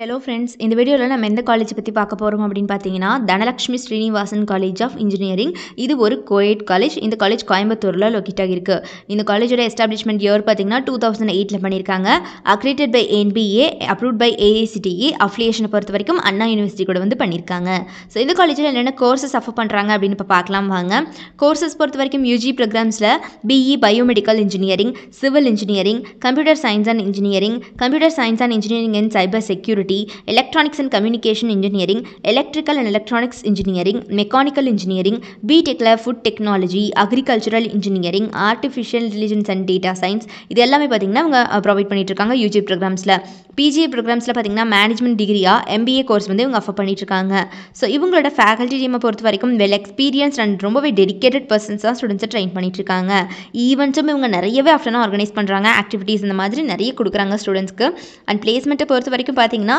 Hello friends, இந்த வீடியோவில் நம்ம எந்த காலேஜ் பற்றி பார்க்க போகிறோம் அப்படின்னு பார்த்தீங்கன்னா, Dhanalakshmi Srinivasan college of engineering. இது ஒரு கோஎட் காலேஜ். இந்த காலேஜ் கோயம்புத்தூரில் லொக்கேட் ஆகிருக்கு. இந்த காலேஜோட எஸ்டாப்ளிஷ்மெண்ட் இயர் பார்த்தீங்கன்னா 2008 பண்ணியிருக்காங்க. Accredited by NBA, approved by AICTE. அஃபிலியேஷனை பொறுத்த வரைக்கும் அண்ணா யூனிவர்சிட்டி கூட வந்து பண்ணியிருக்காங்க. ஸோ இந்த காலேஜில் என்னென்ன கோர்சஸ் அஃபர் பண்ணுறாங்க அப்படின்னு இப்போ பார்க்கலாம் வாங்க. கோர்சஸ் பொறுத்த வரைக்கும் UG ப்ரோக்ராம்ஸில் BE biomedical engineering, civil engineering, computer science and engineering, computer science and engineering and cyber security, electronics and communication engineering, electrical and electronics engineering, mechanical engineering, BTech food technology, agricultural engineering, artificial intelligence and data science. இது எல்லாமே பார்த்தீங்கன்னா அவங்க provide பண்ணிட்டு இருக்காங்க UG ப்ரோக்ராம்ஸில். PGA ப்ரோக்ராம்ஸில் பார்த்தீங்கன்னா management டிகிரியா MBA course வந்து இவங்க affair பண்ணிட்டு இருக்காங்க. ஸோ இவங்களோட ஃபேக்கல்ட்டி டீமை பொறுத்த வரைக்கும் வெல் எக்ஸ்பீரியன்ஸ் அண்ட் ரொம்பவே டெடிக்கேட்டட் பர்சன்ஸ் தான் ஸ்டூடெண்ட்ஸை ட்ரெயின் பண்ணிட்டு இருக்காங்க. ஈவெண்ட்ஸும் இவங்க நிறையவே ஆஃப்டர்னா ஆர்கனைஸ் பண்ணுறாங்க. ஆக்டிவிட்டீஸ் இந்த மாதிரி நிறைய கொடுக்குறாங்க ஸ்டூடெண்ட்ஸ்க்கு. அண்ட் பிளேஸ்மெண்ட்டை பொறுத்த வரைக்கும் பார்த்தீங்கன்னா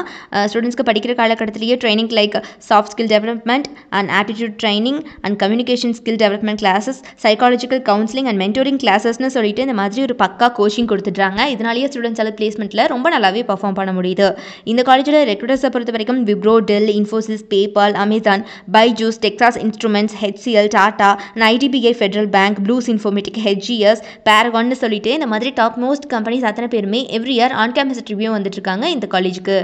ஸ்டூடெண்ட்ஸ்க்கு படிக்கிற காலகட்டத்திலேயே training like soft skill development and aptitude training and communication skill development classes, psychological counselling and mentoring கிளாஸஸ்னு சொல்லிட்டு இந்த மாதிரி ஒரு பக்கா கோச்சிங் கொடுத்துட்றாங்க. இதனாலேயே ஸ்டூடெண்ட்ஸ் அது பிளேஸ்மெண்ட்டில் ரொம்ப நல்லாவே பர்ஃபார்ம் பண்ண முடியுது. இந்த காலேஜோட ரெக்ரூட்டர்ஸை பொறுத்த வரைக்கும் Wipro, Dell, Infosys, PayPal, Amazon, Byju's, Texas Instruments, HCL, Tata, IDBI Federal Bank, ப்ளூஸ் இன்ஃபோமேட்டிக், HGS, பேரகான்னு சொல்லிட்டு இந்த மாதிரி டாப் மோஸ்ட் கம்பெனிஸ் அத்தனை பேருமே every year on campus review வந்துட்டு இருக்காங்க இந்த காலேஜுக்கு.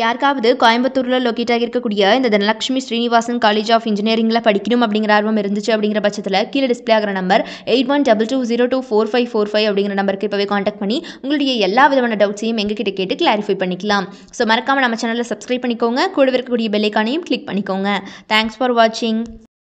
யாருக்காவது கோயம்புத்தூரில் லொக்கேட் ஆகிருக்கக்கூடிய இந்த தனலக்ஷ்மி ஸ்ரீனிவாசன் காலேஜ் ஆஃப் இன்ஜினியரிங்கில் படிக்கணும் அப்படிங்கிற ஆர்வம் இருந்துச்சு அப்படிங்கிற பட்சத்தில் கீழே டிஸ்பிளே ஆகிற நம்பர் 8122024545 அப்படிங்கிற நம்பருக்கு இப்போவே காண்டாக்ட் பண்ணி உங்களுடைய எல்லா விதமான டவுட்ஸையும் எங்ககிட்ட கேட்டு கிளாரிஃபை பண்ணிக்கலாம். ஸோ மறக்காமல் நம்ம சேனலில் சப்ஸ்கிரைப் பண்ணிக்கோங்க. கூட இருக்கக்கூடிய பெல் ஐகானையும் கிளிக் பண்ணிக்கோங்க. தேங்க்ஸ் ஃபார் வாட்சிங்.